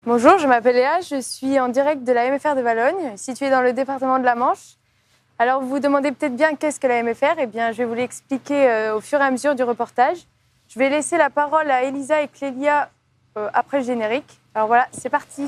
Bonjour, je m'appelle Léa, je suis en direct de la MFR de Valognes, située dans le département de la Manche. Alors vous vous demandez peut-être bien qu'est-ce que la MFR? Eh bien, je vais vous l'expliquer au fur et à mesure du reportage. Je vais laisser la parole à Elisa et Clélia après le générique. Alors voilà, c'est parti.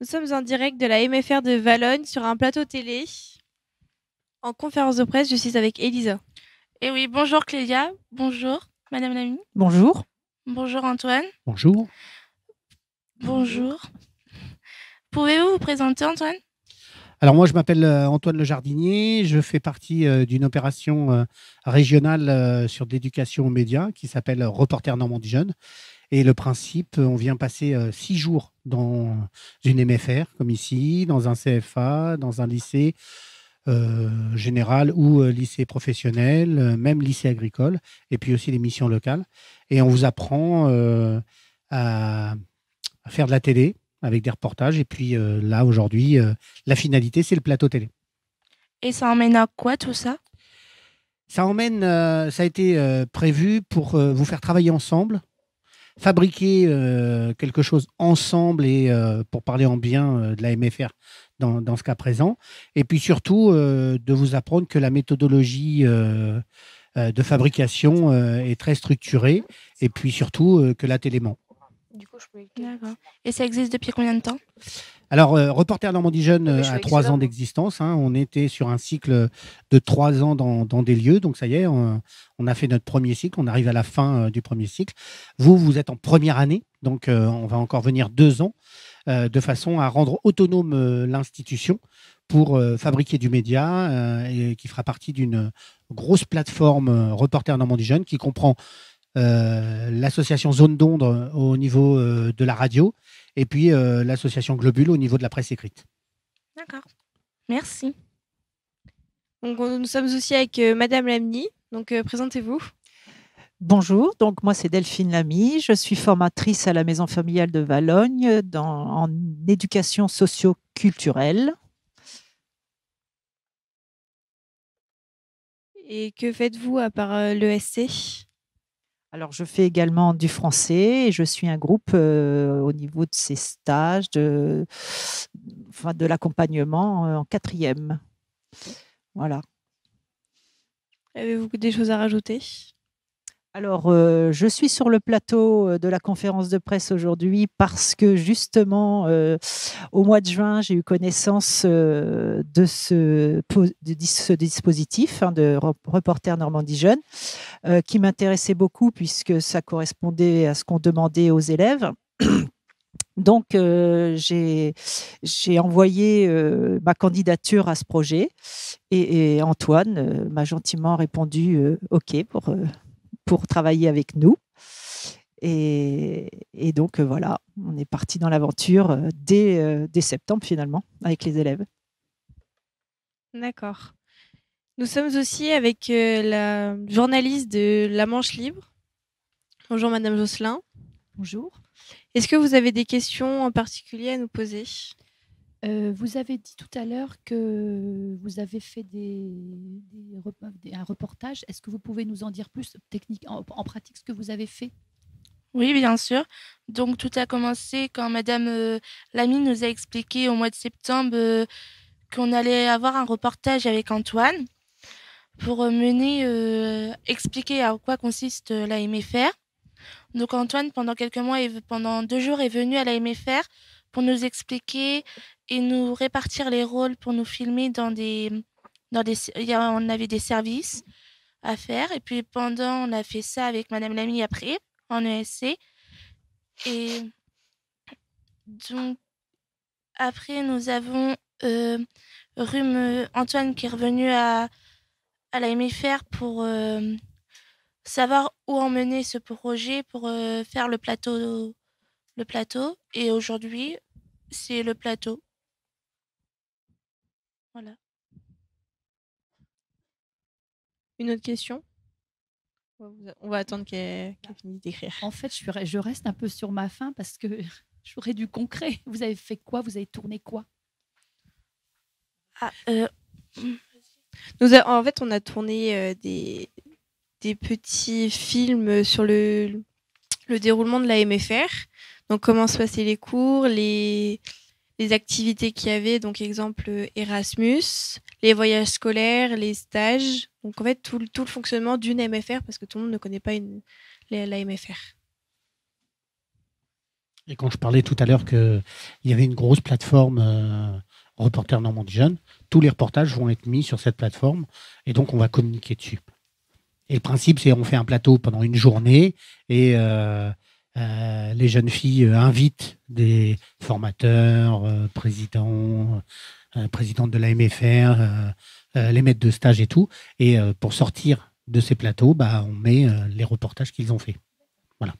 Nous sommes en direct de la MFR de Valognes sur un plateau télé. En conférence de presse, je suis avec Elisa. Et oui, bonjour Clélia, bonjour Madame Lamy. Bonjour. Bonjour Antoine. Bonjour. Bonjour. Pouvez-vous vous présenter Antoine? Alors moi je m'appelle Antoine Le Jardinier, je fais partie d'une opération régionale sur l'éducation aux médias qui s'appelle Reporter Normandie Jeune. Et le principe, on vient passer 6 jours dans une MFR, comme ici, dans un CFA, dans un lycée général ou lycée professionnel, même lycée agricole, et puis aussi les missions locales. Et on vous apprend à faire de la télé avec des reportages. Et puis là, aujourd'hui, la finalité, c'est le plateau télé. Et ça emmène à quoi tout ça? Ça emmène, ça a été prévu pour vous faire travailler ensemble, fabriquer quelque chose ensemble et pour parler en bien de la MFR dans ce cas présent. Et puis surtout, de vous apprendre que la méthodologie de fabrication est très structurée et puis surtout que la télé ment. D'accord. Et ça existe depuis combien de temps? Alors, Reporter Normandie Jeune a 3 ans d'existence. Hein. On était sur un cycle de 3 ans dans des lieux. Donc, ça y est, on a fait notre premier cycle. On arrive à la fin du premier cycle. Vous êtes en première année. Donc, on va encore venir 2 ans de façon à rendre autonome l'institution pour fabriquer du média et qui fera partie d'une grosse plateforme Reporter Normandie Jeune qui comprend l'association Zone d'Onde au niveau de la radio et puis l'association Globule au niveau de la presse écrite. D'accord. Merci. Donc, nous sommes aussi avec Madame Lamy. Donc, présentez-vous. Bonjour, donc moi c'est Delphine Lamy, je suis formatrice à la Maison familiale de Valognes en éducation socio-culturelle. Et que faites-vous à part l'ESC? Alors, je fais également du français et je suis un groupe au niveau de ces stages, de l'accompagnement en 4e. Voilà. Avez-vous des choses à rajouter? Alors, je suis sur le plateau de la conférence de presse aujourd'hui parce que justement, au mois de juin, j'ai eu connaissance de ce dispositif de Reporter Normandie Jeune qui m'intéressait beaucoup puisque ça correspondait à ce qu'on demandait aux élèves. Donc, j'ai envoyé ma candidature à ce projet et Antoine m'a gentiment répondu OK pour travailler avec nous. Et donc, voilà, on est parti dans l'aventure dès septembre finalement avec les élèves. D'accord. Nous sommes aussi avec la journaliste de La Manche Libre. Bonjour Madame Josselin. Bonjour. Est-ce que vous avez des questions en particulier à nous poser ? Vous avez dit tout à l'heure que vous avez fait un reportage. Est-ce que vous pouvez nous en dire plus technique, en pratique, ce que vous avez fait ? Oui, bien sûr. Donc, tout a commencé quand Madame Lamy nous a expliqué au mois de septembre qu'on allait avoir un reportage avec Antoine pour expliquer à quoi consiste la MFR. Donc, Antoine, pendant quelques mois, pendant 2 jours, est venu à la MFR pour nous expliquer et nous répartir les rôles pour nous filmer on avait des services à faire. Et puis, on a fait ça avec Madame Lamy après, en ESC. Et donc, après, nous avons Antoine qui est revenu à la MFR pour savoir où emmener ce projet pour faire le plateau. Et aujourd'hui, c'est le plateau. Voilà. Une autre question ? On va attendre qu'elle finisse d'écrire. En fait, je reste un peu sur ma faim parce que j'aurais du concret. Vous avez fait quoi ? Vous avez tourné quoi ? En fait, on a tourné des petits films sur le déroulement de la MFR. Donc, comment se passaient les cours, les activités qu'il y avait, donc exemple Erasmus, les voyages scolaires, les stages. Donc, en fait, tout le fonctionnement d'une MFR, parce que tout le monde ne connaît pas la MFR. Et quand je parlais tout à l'heure qu'il y avait une grosse plateforme Reporter Normandie Jeune, tous les reportages vont être mis sur cette plateforme et donc on va communiquer dessus. Et le principe, c'est qu'on fait un plateau pendant une journée et les jeunes filles invitent des formateurs, présidentes de la MFR, les maîtres de stage et tout. Et pour sortir de ces plateaux, on met les reportages qu'ils ont faits. Voilà.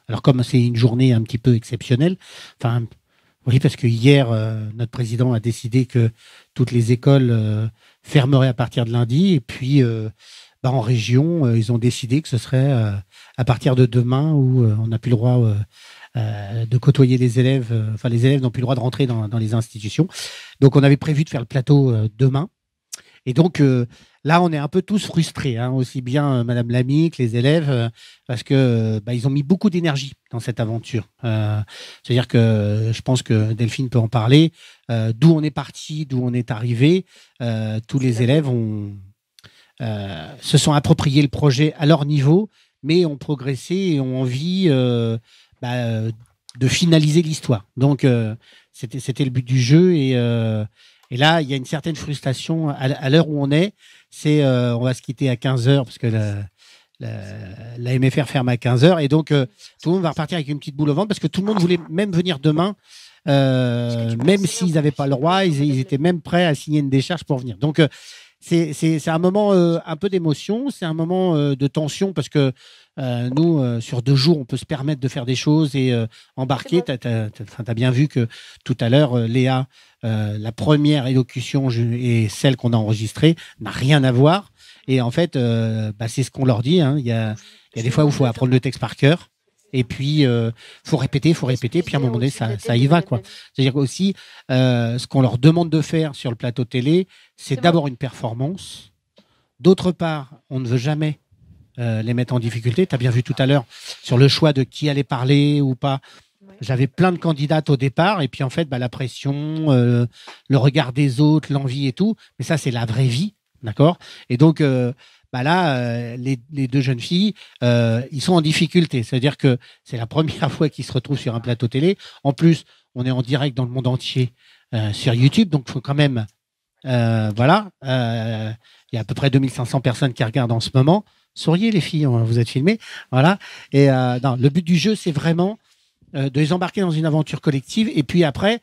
Alors comme c'est une journée un petit peu exceptionnelle, oui, parce que hier, notre président a décidé que toutes les écoles fermeraient à partir de lundi. Et puis, en région, ils ont décidé que ce serait à partir de demain où on n'a plus le droit de côtoyer les élèves. Les élèves n'ont plus le droit de rentrer dans les institutions. Donc, on avait prévu de faire le plateau demain. Et donc, là, on est un peu tous frustrés, hein, aussi bien Madame Lamy que les élèves, parce que ils ont mis beaucoup d'énergie dans cette aventure. C'est-à-dire que je pense que Delphine peut en parler. D'où on est parti, d'où on est arrivé, tous les élèves se sont appropriés le projet à leur niveau, mais ont progressé et ont envie de finaliser l'histoire. Donc, c'était le but du jeu et là, il y a une certaine frustration à l'heure où on est. On va se quitter à 15h parce que la MFR ferme à 15h. Et donc, tout le monde va repartir avec une petite boule au ventre parce que tout le monde voulait même venir demain. Même s'ils n'avaient pas le droit, ils étaient même prêts à signer une décharge pour venir. Donc, c'est un moment un peu d'émotion, c'est un moment de tension parce que nous, sur 2 jours, on peut se permettre de faire des choses et embarquer. Tu as bien vu que tout à l'heure, Léa, la première élocution et celle qu'on a enregistrée n'a rien à voir. Et en fait, c'est ce qu'on leur dit. Hein. Il y a des fois où il faut apprendre le texte par cœur. Et puis, faut répéter. Puis à un moment donné, ça y va, quoi. C'est-à-dire aussi, ce qu'on leur demande de faire sur le plateau télé, c'est d'abord une performance. D'autre part, on ne veut jamais les mettre en difficulté. Tu as bien vu tout à l'heure sur le choix de qui allait parler ou pas. J'avais plein de candidates au départ. Et puis, en fait, la pression, le regard des autres, l'envie et tout. Mais ça, c'est la vraie vie. D'accord ? Et donc, bah là, les deux jeunes filles, ils sont en difficulté. C'est-à-dire que c'est la première fois qu'ils se retrouvent sur un plateau télé. En plus, on est en direct dans le monde entier sur YouTube, donc il faut quand même, voilà, il y a à peu près 2500 personnes qui regardent en ce moment. Souriez les filles, vous êtes filmées, voilà. Et non, le but du jeu, c'est vraiment de les embarquer dans une aventure collective. Et puis après,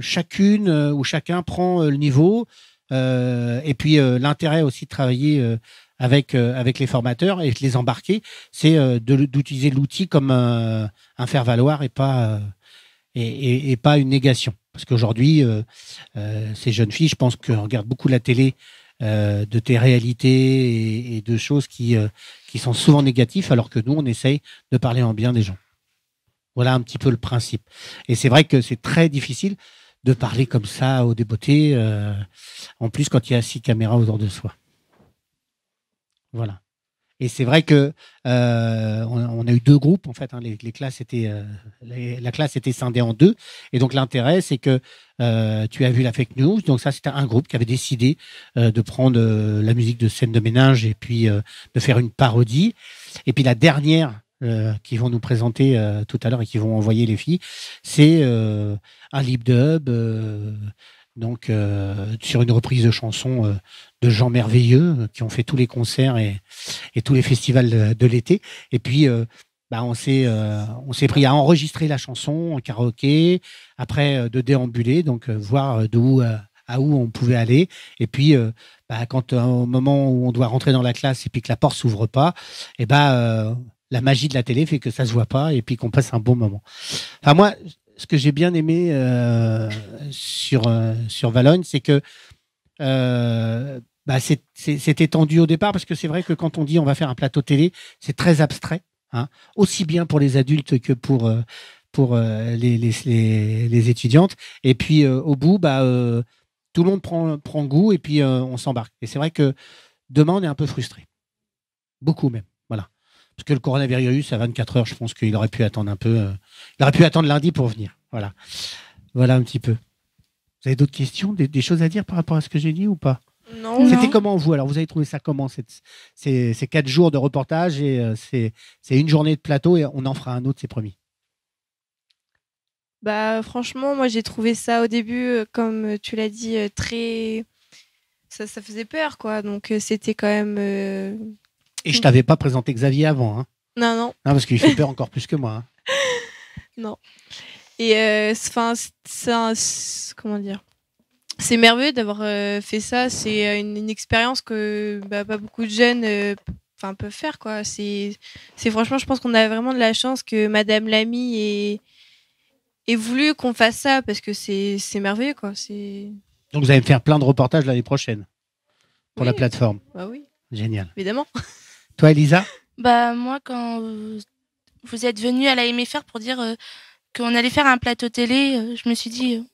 chacune ou chacun prend le niveau. Et puis l'intérêt aussi de travailler avec les formateurs et de les embarquer, c'est d'utiliser l'outil comme un faire-valoir et pas une négation. Parce qu'aujourd'hui, ces jeunes filles, je pense qu'on regarde beaucoup la télé de télé-réalité et de choses qui sont souvent négatives, alors que nous, on essaye de parler en bien des gens. Voilà un petit peu le principe. Et c'est vrai que c'est très difficile de parler comme ça aux débeautés, en plus quand il y a 6 caméras autour de soi. Voilà. Et c'est vrai que on a eu 2 groupes en fait. Hein, les classes étaient, la classe était scindée en 2. Et donc l'intérêt, c'est que tu as vu la fake news. Donc ça, c'était un groupe qui avait décidé de prendre la musique de Scène de ménage et puis de faire une parodie. Et puis la dernière qui vont nous présenter tout à l'heure et qui vont envoyer les filles, c'est un lip dub. Donc, sur une reprise de chansons de gens merveilleux qui ont fait tous les concerts et tous les festivals de l'été. Et puis, on s'est pris à enregistrer la chanson en karaoké, après de déambuler, donc voir à où on pouvait aller. Et puis, quand au moment où on doit rentrer dans la classe et puis que la porte s'ouvre pas, et la magie de la télé fait que ça se voit pas et puis qu'on passe un bon moment. Enfin, moi, ce que j'ai bien aimé sur Valogne, c'est que c'était tendu au départ, parce que c'est vrai que quand on dit on va faire un plateau télé, c'est très abstrait, hein, aussi bien pour les adultes que pour les étudiantes. Et puis au bout, tout le monde prend goût et puis on s'embarque. Et c'est vrai que demain, on est un peu frustré. Beaucoup même. Voilà. Parce que le coronavirus, à 24 heures, je pense qu'il aurait pu attendre un peu. Il aurait pu attendre lundi pour venir. Voilà. Voilà un petit peu. Vous avez d'autres questions, des choses à dire par rapport à ce que j'ai dit ou pas? Non. C'était comment vous? Alors, vous avez trouvé ça comment, ces 4 jours de reportage et c'est une journée de plateau et on en fera un autre, c'est promis. Franchement, moi, j'ai trouvé ça au début, comme tu l'as dit, très... Ça faisait peur, quoi. Donc, c'était quand même... Et je t'avais pas présenté Xavier avant, hein? Non. Non, parce qu'il fait peur encore plus que moi. Hein. Non. Et comment dire, c'est merveilleux d'avoir fait ça. C'est une expérience que pas beaucoup de jeunes peuvent faire, quoi. C'est franchement, je pense qu'on a vraiment de la chance que Madame Lamy ait voulu qu'on fasse ça, parce que c'est merveilleux, quoi. Donc vous allez me faire plein de reportages l'année prochaine pour la plateforme. Bah oui. Génial. Évidemment. Toi, Elisa? Moi, quand vous êtes venue à la MFR pour dire qu'on allait faire un plateau télé, je me suis dit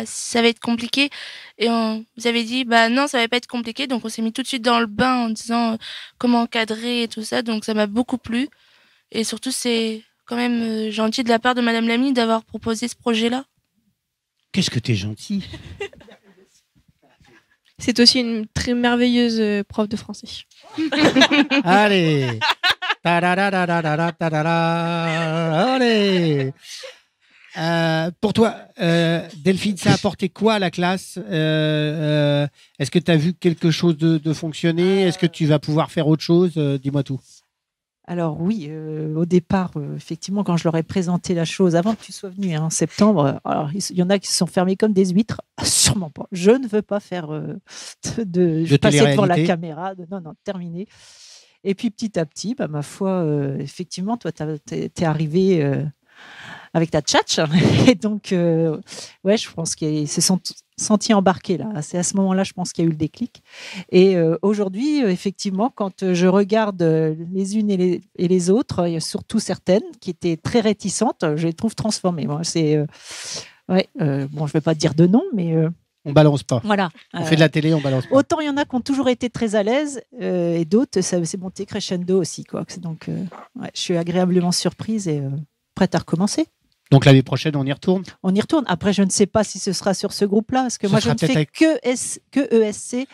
ça va être compliqué, et vous avez dit non, ça va pas être compliqué, donc on s'est mis tout de suite dans le bain en disant comment encadrer et tout ça, donc ça m'a beaucoup plu, et surtout c'est quand même gentil de la part de Madame Lamy d'avoir proposé ce projet-là. Qu'est-ce que t'es gentil. C'est aussi une très merveilleuse prof de français. Allez. Allez. Pour toi, Delphine, ça a apporté quoi à la classe? Est-ce que tu as vu quelque chose de fonctionner? Est-ce que tu vas pouvoir faire autre chose? Dis-moi tout. Alors oui, au départ, effectivement, quand je leur ai présenté la chose, avant que tu sois venu en septembre, alors il y en a qui se sont fermés comme des huîtres. Sûrement pas. Je ne veux pas faire de passer devant la caméra. Non, terminé. Et puis petit à petit, ma foi, effectivement, toi, t'es arrivé avec ta tchatch. Et donc, je pense qu'ils se sont sentis embarqués là. C'est à ce moment-là, je pense qu'il y a eu le déclic. Et aujourd'hui, effectivement, quand je regarde les unes et les autres, il y a surtout certaines qui étaient très réticentes, je les trouve transformées. Moi, je ne vais pas dire de nom, mais... On balance pas. Voilà. On fait de la télé, on balance pas. Autant il y en a qui ont toujours été très à l'aise, et d'autres, ça s'est monté crescendo aussi, quoi. Donc, je suis agréablement surprise et prête à recommencer. Donc l'année prochaine, on y retourne? On y retourne. Après, je ne sais pas si ce sera sur ce groupe-là, parce que moi, je ne fais que ESC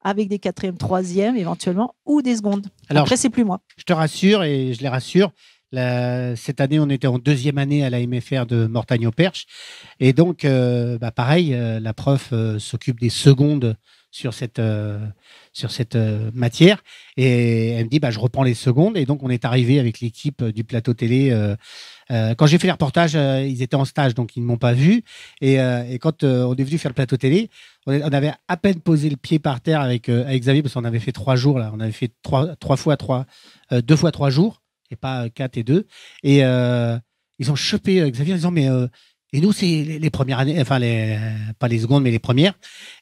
avec des quatrièmes, troisièmes éventuellement, ou des secondes. Alors, après, c'est plus moi. Je te rassure et je les rassure. Cette année, on était en 2e année à la MFR de Mortagne-au-Perche. Et donc, pareil, la prof s'occupe des secondes sur cette matière. Et elle me dit, je reprends les secondes. Et donc, on est arrivé avec l'équipe du plateau télé. Quand j'ai fait les reportages, ils étaient en stage, donc ils ne m'ont pas vu. Et quand on est venu faire le plateau télé, on avait à peine posé le pied par terre avec Xavier, parce qu'on avait fait 3 jours. Là. On avait fait 2 fois 3 jours. Et pas 4 et 2. Et ils ont chopé Xavier en disant, mais et nous, c'est les premières années, enfin, pas les secondes, mais les premières.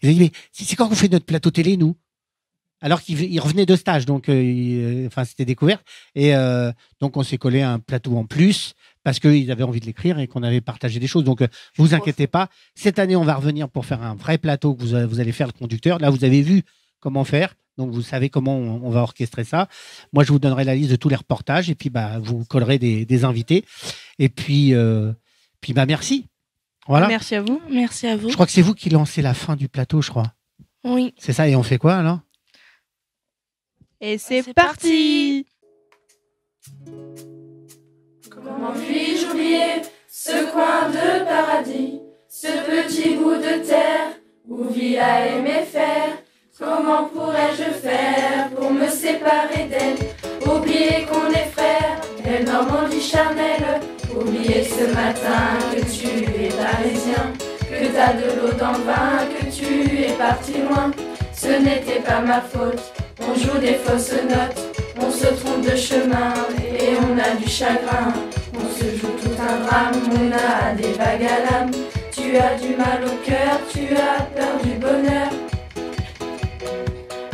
Ils ont dit, mais c'est quand qu'on fait notre plateau télé, nous? Alors qu'ils revenaient de stage, donc c'était découvert. Et donc, on s'est collé un plateau en plus parce qu'ils avaient envie de l'écrire et qu'on avait partagé des choses. Donc, vous inquiétez pas. Cette année, on va revenir pour faire un vrai plateau que vous allez faire le conducteur. Là, vous avez vu comment faire. Donc, vous savez comment on va orchestrer ça. Moi, je vous donnerai la liste de tous les reportages et puis vous collerez des invités. Et puis merci. Voilà. Merci à vous. Merci à vous. Je crois que c'est vous qui lancez la fin du plateau, je crois. Oui. C'est ça. Et on fait quoi alors? Et c'est parti. Comment puis-je oublier ce coin de paradis, ce petit bout de terre où vit la MFR? Comment pourrais-je faire pour me séparer d'elle? Oublier qu'on est frères, belle Normandie charnelle. Oublier ce matin que tu es parisien, que t'as de l'eau dans le vin, que tu es parti loin. Ce n'était pas ma faute, on joue des fausses notes, on se trompe de chemin et on a du chagrin. On se joue tout un drame, on a des vagues à l'âme. Tu as du mal au cœur, tu as peur du bonheur.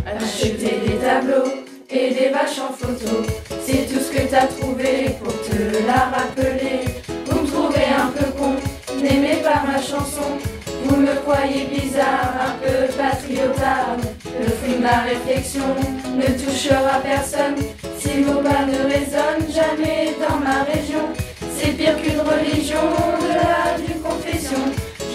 Acheter des tableaux et des vaches en photo, c'est tout ce que t'as trouvé pour te la rappeler. Vous me trouvez un peu con, n'aimez pas ma chanson. Vous me croyez bizarre, un peu patriotard. Le fruit de ma réflexion ne touchera personne si vos pas ne résonnent jamais dans ma région. C'est pire qu'une religion, au-delà d'une confession.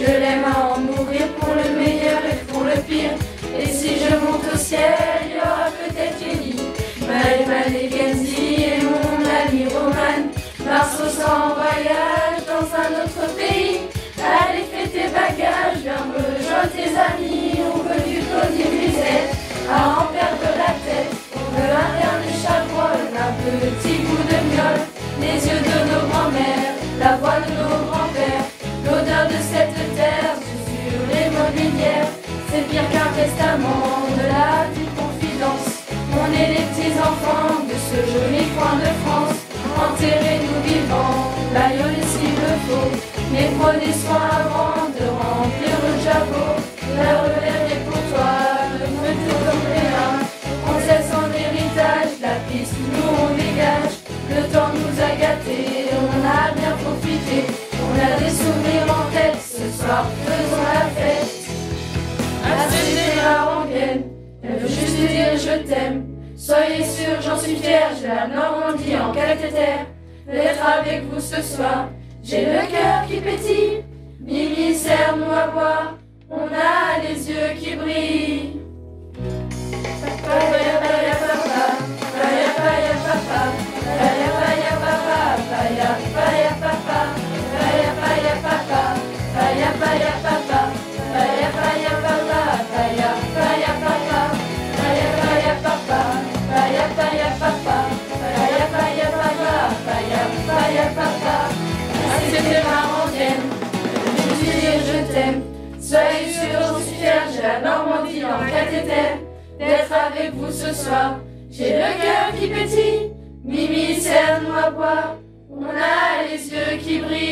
Je l'aime à en mourir pour le meilleur et pour le pire. Et si je monte au ciel, il y aura peut-être Jenny, Maëvan et Kenzie et mon ami Roman. Marceau en voyage dans un autre pays. Allez, fais tes bagages, viens rejoindre tes amis. On veut du Claudie Musette, à en perdre la tête. On veut un dernier chabrol, un petit bout de miel. Les yeux de nos grands-mères, la voix de nos grands-pères. L'odeur de cette terre sur les mobilières. C'est pire qu'un testament, de la petite confidence. On est les petits-enfants de ce joli coin de France. Enterrez-nous vivants, baillonnez s'il le faut. Mais prenez soin avant de remplir le jabot. La relève est pour toi, le feu comme rien. On cesse en héritage, la piste nous on dégage. Le temps nous a gâtés, on a bien profité. On a des souvenirs en tête, ce soir faisons la fête. C'était la rengaine, elle veut juste dire je t'aime. Soyez sûrs, j'en suis fière, j'ai la Normandie en cathéter. D'être avec vous ce soir, j'ai le cœur qui pétille. Mimi, serre-nous à boire, on a les yeux qui brillent. Paya paya papa, paya paya papa, paya paya papa, paya paya papa, paya paya papa, paya paya papa, paya paya papa, paya paya papa, paya paya papa, paya paya papa, paya paya papa, paya paya papa. C'était ma rengaine, je dire je t'aime. Soyez sûrs, j'en suis fière, j'ai la Normandie en cathéter. D'être avec vous ce soir, j'ai le cœur qui pétille. Mimi, serre-nous à boire, on a les yeux qui brillent.